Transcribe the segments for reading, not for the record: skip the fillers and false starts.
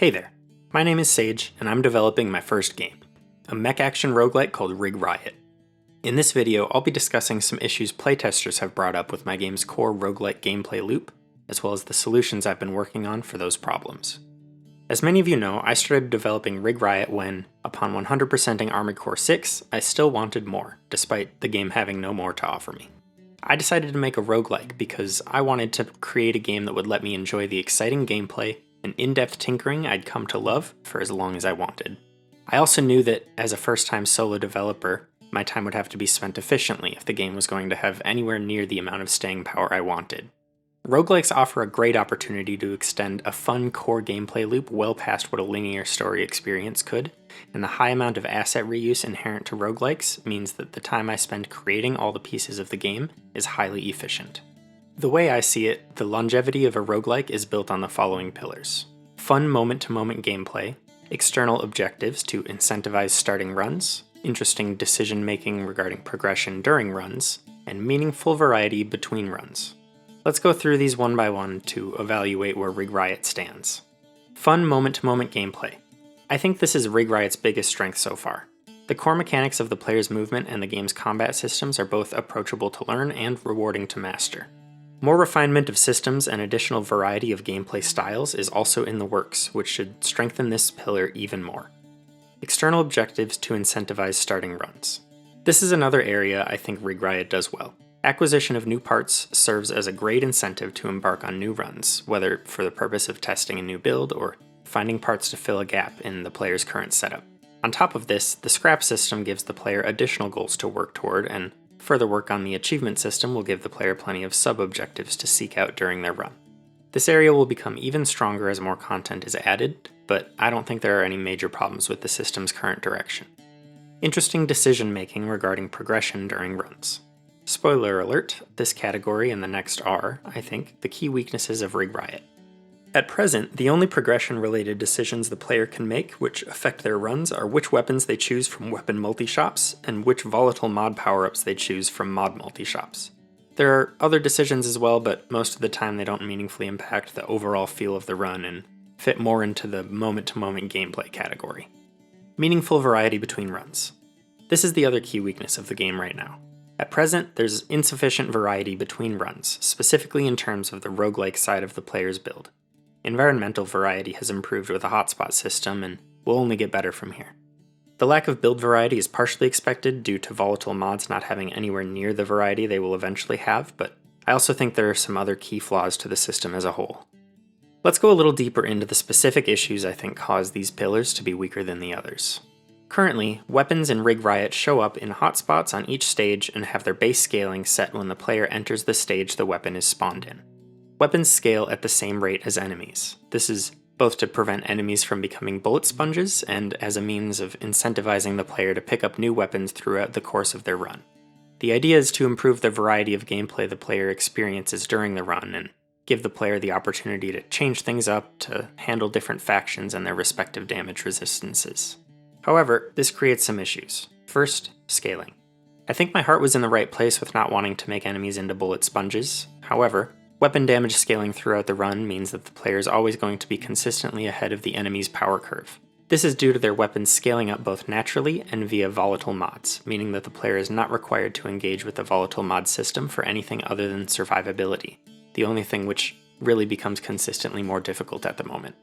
Hey there, my name is Sage, and I'm developing my first game, a Mech-Action roguelike called Riot. In this video, I'll be discussing some issues playtesters have brought up with my game's core roguelike gameplay loop, as well as the solutions I've been working on for those problems. As many of you know, I started developing Riot when, upon 100%ing Armored Core 6, I still wanted more, despite the game having no more to offer me. I decided to make a roguelike because I wanted to create a game that would let me enjoy the exciting gameplay and in-depth tinkering I'd come to love for as long as I wanted. I also knew that, as a first-time solo developer, my time would have to be spent efficiently if the game was going to have anywhere near the amount of staying power I wanted. Roguelikes offer a great opportunity to extend a fun core gameplay loop well past what a linear story experience could, and the high amount of asset reuse inherent to roguelikes means that the time I spend creating all the pieces of the game is highly efficient. The way I see it, the longevity of a roguelike is built on the following pillars: fun moment-to-moment gameplay, external objectives to incentivize starting runs, interesting decision-making regarding progression during runs, and meaningful variety between runs. Let's go through these one by one to evaluate where Riot stands. Fun moment-to-moment gameplay. I think this is Riot's biggest strength so far. The core mechanics of the player's movement and the game's combat systems are both approachable to learn and rewarding to master. More refinement of systems and additional variety of gameplay styles is also in the works, which should strengthen this pillar even more. External objectives to incentivize starting runs. This is another area I think Riot does well. Acquisition of new parts serves as a great incentive to embark on new runs, whether for the purpose of testing a new build or finding parts to fill a gap in the player's current setup. On top of this, the scrap system gives the player additional goals to work toward, and further work on the achievement system will give the player plenty of sub-objectives to seek out during their run. This area will become even stronger as more content is added, but I don't think there are any major problems with the system's current direction. Interesting decision-making regarding progression during runs. Spoiler alert, this category and the next are, I think, the key weaknesses of Riot. At present, the only progression-related decisions the player can make which affect their runs are which weapons they choose from weapon multi-shops, and which volatile mod power-ups they choose from mod multi-shops. There are other decisions as well, but most of the time they don't meaningfully impact the overall feel of the run and fit more into the moment-to-moment gameplay category. Meaningful variety between runs. This is the other key weakness of the game right now. At present, there's insufficient variety between runs, specifically in terms of the roguelike side of the player's build. Environmental variety has improved with a hotspot system and will only get better from here. The lack of build variety is partially expected due to Volatile Mods not having anywhere near the variety they will eventually have, but I also think there are some other key flaws to the system as a whole. Let's go a little deeper into the specific issues I think cause these pillars to be weaker than the others. Currently, weapons in Riot show up in hotspots on each stage and have their base scaling set when the player enters the stage the weapon is spawned in. Weapons scale at the same rate as enemies. This is both to prevent enemies from becoming bullet sponges and as a means of incentivizing the player to pick up new weapons throughout the course of their run. The idea is to improve the variety of gameplay the player experiences during the run and give the player the opportunity to change things up to handle different factions and their respective damage resistances. However, this creates some issues. First, scaling. I think my heart was in the right place with not wanting to make enemies into bullet sponges. However, weapon damage scaling throughout the run means that the player is always going to be consistently ahead of the enemy's power curve. This is due to their weapons scaling up both naturally and via volatile mods, meaning that the player is not required to engage with the volatile mod system for anything other than survivability, the only thing which really becomes consistently more difficult at the moment.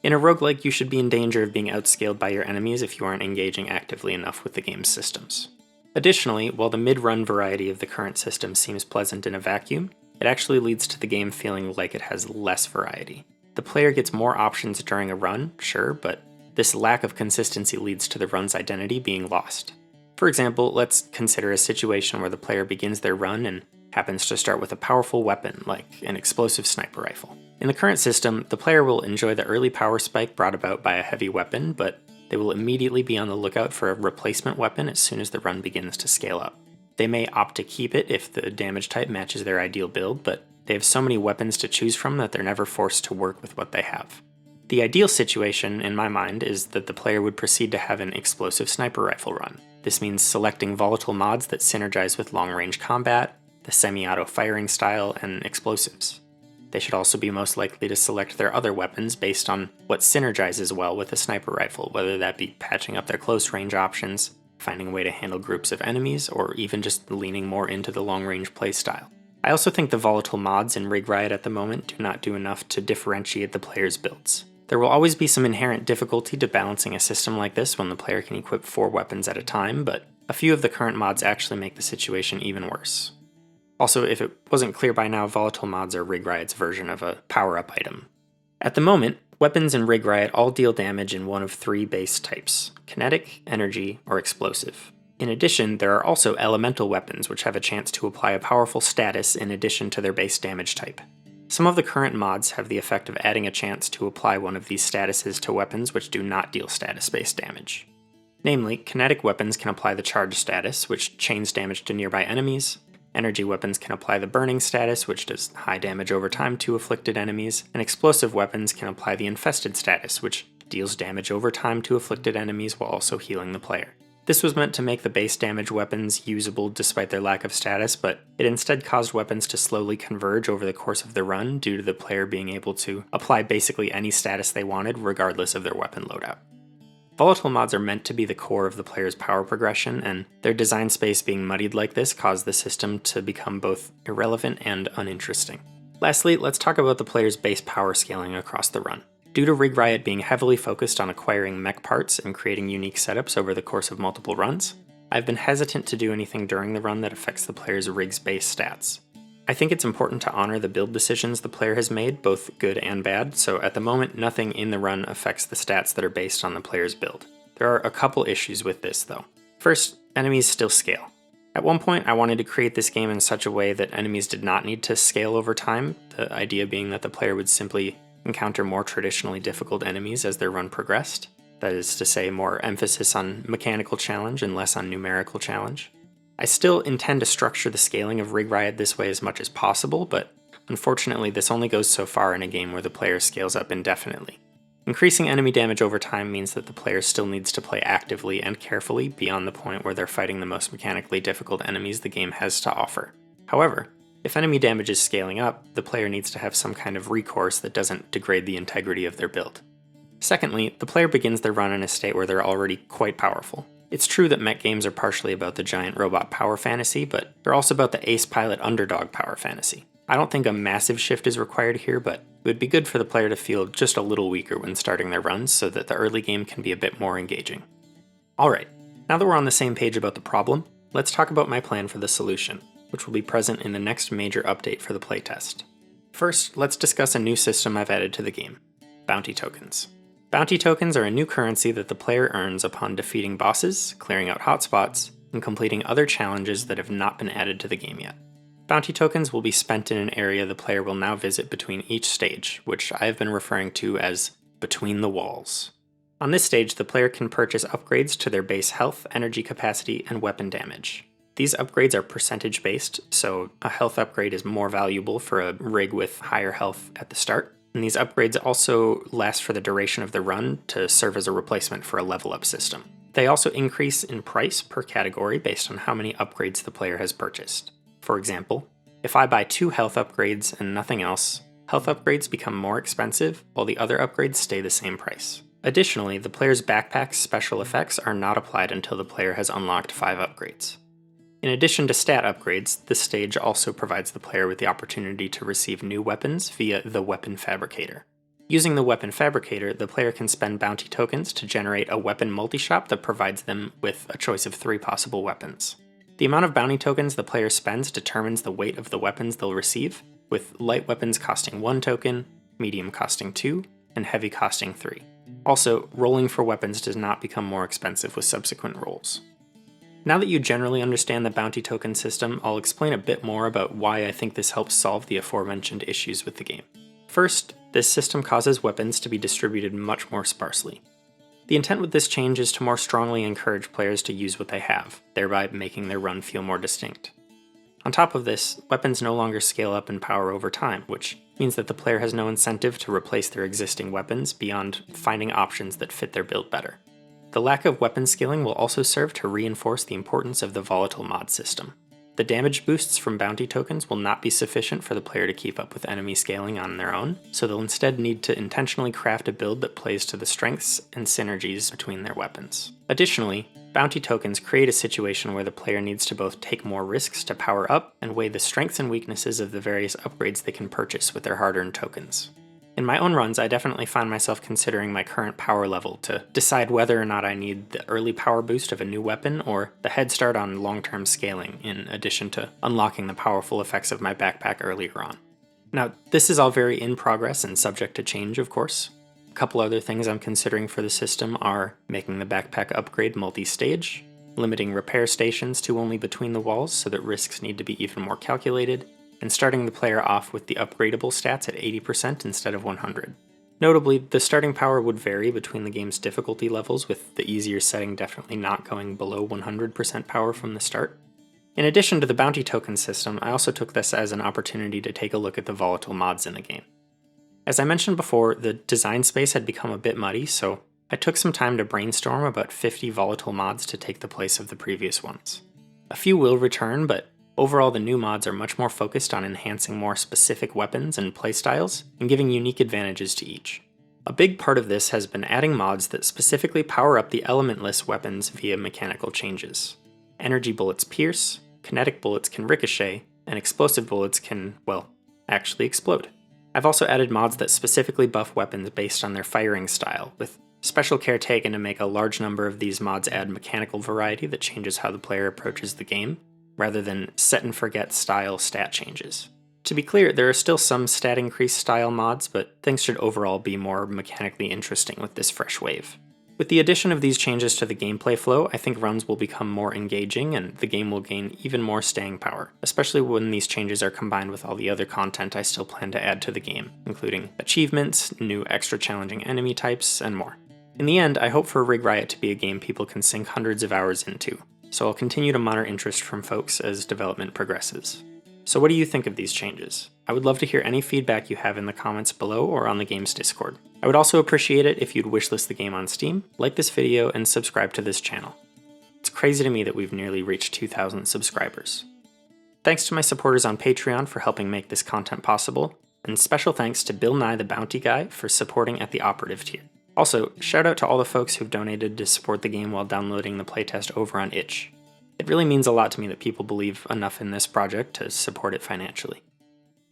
In a roguelike, you should be in danger of being outscaled by your enemies if you aren't engaging actively enough with the game's systems. Additionally, while the mid-run variety of the current system seems pleasant in a vacuum, it actually leads to the game feeling like it has less variety. The player gets more options during a run, sure, but this lack of consistency leads to the run's identity being lost. For example, let's consider a situation where the player begins their run and happens to start with a powerful weapon like an explosive sniper rifle. In the current system, the player will enjoy the early power spike brought about by a heavy weapon, but they will immediately be on the lookout for a replacement weapon as soon as the run begins to scale up. They may opt to keep it if the damage type matches their ideal build, but they have so many weapons to choose from that they're never forced to work with what they have. The ideal situation, in my mind, is that the player would proceed to have an explosive sniper rifle run. This means selecting volatile mods that synergize with long-range combat, the semi-auto firing style, and explosives. They should also be most likely to select their other weapons based on what synergizes well with a sniper rifle, whether that be patching up their close range options, finding a way to handle groups of enemies, or even just leaning more into the long range playstyle. I also think the volatile mods in Riot at the moment do not do enough to differentiate the player's builds. There will always be some inherent difficulty to balancing a system like this when the player can equip 4 weapons at a time, but a few of the current mods actually make the situation even worse. Also, if it wasn't clear by now, volatile mods are Riot's version of a power-up item. At the moment, weapons in Riot all deal damage in one of 3 base types: kinetic, energy, or explosive. In addition, there are also elemental weapons which have a chance to apply a powerful status in addition to their base damage type. Some of the current mods have the effect of adding a chance to apply one of these statuses to weapons which do not deal status-based damage. Namely, kinetic weapons can apply the charge status, which chains damage to nearby enemies. Energy weapons can apply the burning status, which does high damage over time to afflicted enemies, and explosive weapons can apply the infested status, which deals damage over time to afflicted enemies while also healing the player. This was meant to make the base damage weapons usable despite their lack of status, but it instead caused weapons to slowly converge over the course of the run due to the player being able to apply basically any status they wanted regardless of their weapon loadout. Volatile mods are meant to be the core of the player's power progression, and their design space being muddied like this caused the system to become both irrelevant and uninteresting. Lastly, let's talk about the player's base power scaling across the run. Due to Riot being heavily focused on acquiring mech parts and creating unique setups over the course of multiple runs, I've been hesitant to do anything during the run that affects the player's rig's base stats. I think it's important to honor the build decisions the player has made, both good and bad, so at the moment nothing in the run affects the stats that are based on the player's build. There are a couple issues with this though. First, enemies still scale. At one point I wanted to create this game in such a way that enemies did not need to scale over time, the idea being that the player would simply encounter more traditionally difficult enemies as their run progressed. That is to say, more emphasis on mechanical challenge and less on numerical challenge. I still intend to structure the scaling of Riot this way as much as possible, but unfortunately this only goes so far in a game where the player scales up indefinitely. Increasing enemy damage over time means that the player still needs to play actively and carefully beyond the point where they're fighting the most mechanically difficult enemies the game has to offer. However, if enemy damage is scaling up, the player needs to have some kind of recourse that doesn't degrade the integrity of their build. Secondly, the player begins their run in a state where they're already quite powerful. It's true that mech games are partially about the giant robot power fantasy, but they're also about the ace pilot underdog power fantasy. I don't think a massive shift is required here, but it would be good for the player to feel just a little weaker when starting their runs so that the early game can be a bit more engaging. Alright, now that we're on the same page about the problem, let's talk about my plan for the solution, which will be present in the next major update for the playtest. First, let's discuss a new system I've added to the game: bounty tokens. Bounty tokens are a new currency that the player earns upon defeating bosses, clearing out hotspots, and completing other challenges that have not been added to the game yet. Bounty tokens will be spent in an area the player will now visit between each stage, which I have been referring to as between the walls. On this stage, the player can purchase upgrades to their base health, energy capacity, and weapon damage. These upgrades are percentage based, so a health upgrade is more valuable for a rig with higher health at the start. And these upgrades also last for the duration of the run to serve as a replacement for a level up system. They also increase in price per category based on how many upgrades the player has purchased. For example, if I buy 2 health upgrades and nothing else, health upgrades become more expensive while the other upgrades stay the same price. Additionally, the player's backpack's special effects are not applied until the player has unlocked 5 upgrades. In addition to stat upgrades, this stage also provides the player with the opportunity to receive new weapons via the Weapon Fabricator. Using the Weapon Fabricator, the player can spend bounty tokens to generate a weapon multi-shop that provides them with a choice of 3 possible weapons. The amount of bounty tokens the player spends determines the weight of the weapons they'll receive, with light weapons costing 1 token, medium costing 2, and heavy costing 3. Also, rolling for weapons does not become more expensive with subsequent rolls. Now that you generally understand the bounty token system, I'll explain a bit more about why I think this helps solve the aforementioned issues with the game. First, this system causes weapons to be distributed much more sparsely. The intent with this change is to more strongly encourage players to use what they have, thereby making their run feel more distinct. On top of this, weapons no longer scale up in power over time, which means that the player has no incentive to replace their existing weapons beyond finding options that fit their build better. The lack of weapon scaling will also serve to reinforce the importance of the Volatile Mod system. The damage boosts from bounty tokens will not be sufficient for the player to keep up with enemy scaling on their own, so they'll instead need to intentionally craft a build that plays to the strengths and synergies between their weapons. Additionally, bounty tokens create a situation where the player needs to both take more risks to power up and weigh the strengths and weaknesses of the various upgrades they can purchase with their hard-earned tokens. In my own runs, I definitely find myself considering my current power level to decide whether or not I need the early power boost of a new weapon or the head start on long-term scaling, in addition to unlocking the powerful effects of my backpack earlier on. Now, this is all very in progress and subject to change, of course. A couple other things I'm considering for the system are making the backpack upgrade multi-stage, limiting repair stations to only between the walls so that risks need to be even more calculated, and starting the player off with the upgradable stats at 80% instead of 100. Notably, the starting power would vary between the game's difficulty levels, with the easier setting definitely not going below 100% power from the start. In addition to the bounty token system, I also took this as an opportunity to take a look at the volatile mods in the game. As I mentioned before, the design space had become a bit muddy, so I took some time to brainstorm about 50 volatile mods to take the place of the previous ones. A few will return, but overall, the new mods are much more focused on enhancing more specific weapons and playstyles, and giving unique advantages to each. A big part of this has been adding mods that specifically power up the elementless weapons via mechanical changes. Energy bullets pierce, kinetic bullets can ricochet, and explosive bullets can, well, actually explode. I've also added mods that specifically buff weapons based on their firing style, with special care taken to make a large number of these mods add mechanical variety that changes how the player approaches the game, rather than set-and-forget style stat changes. To be clear, there are still some stat increase style mods, but things should overall be more mechanically interesting with this fresh wave. With the addition of these changes to the gameplay flow, I think runs will become more engaging and the game will gain even more staying power, especially when these changes are combined with all the other content I still plan to add to the game, including achievements, new extra challenging enemy types, and more. In the end, I hope for Rig Riot to be a game people can sink hundreds of hours into, so I'll continue to monitor interest from folks as development progresses. So what do you think of these changes? I would love to hear any feedback you have in the comments below or on the game's Discord. I would also appreciate it if you'd wishlist the game on Steam, like this video, and subscribe to this channel. It's crazy to me that we've nearly reached 2,000 subscribers. Thanks to my supporters on Patreon for helping make this content possible, and special thanks to Bill Nye the Bounty Guy for supporting at the operative tier. Also, shout out to all the folks who've donated to support the game while downloading the playtest over on itch. It really means a lot to me that people believe enough in this project to support it financially.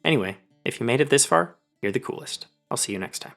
Anyway, if you made it this far, you're the coolest. I'll see you next time.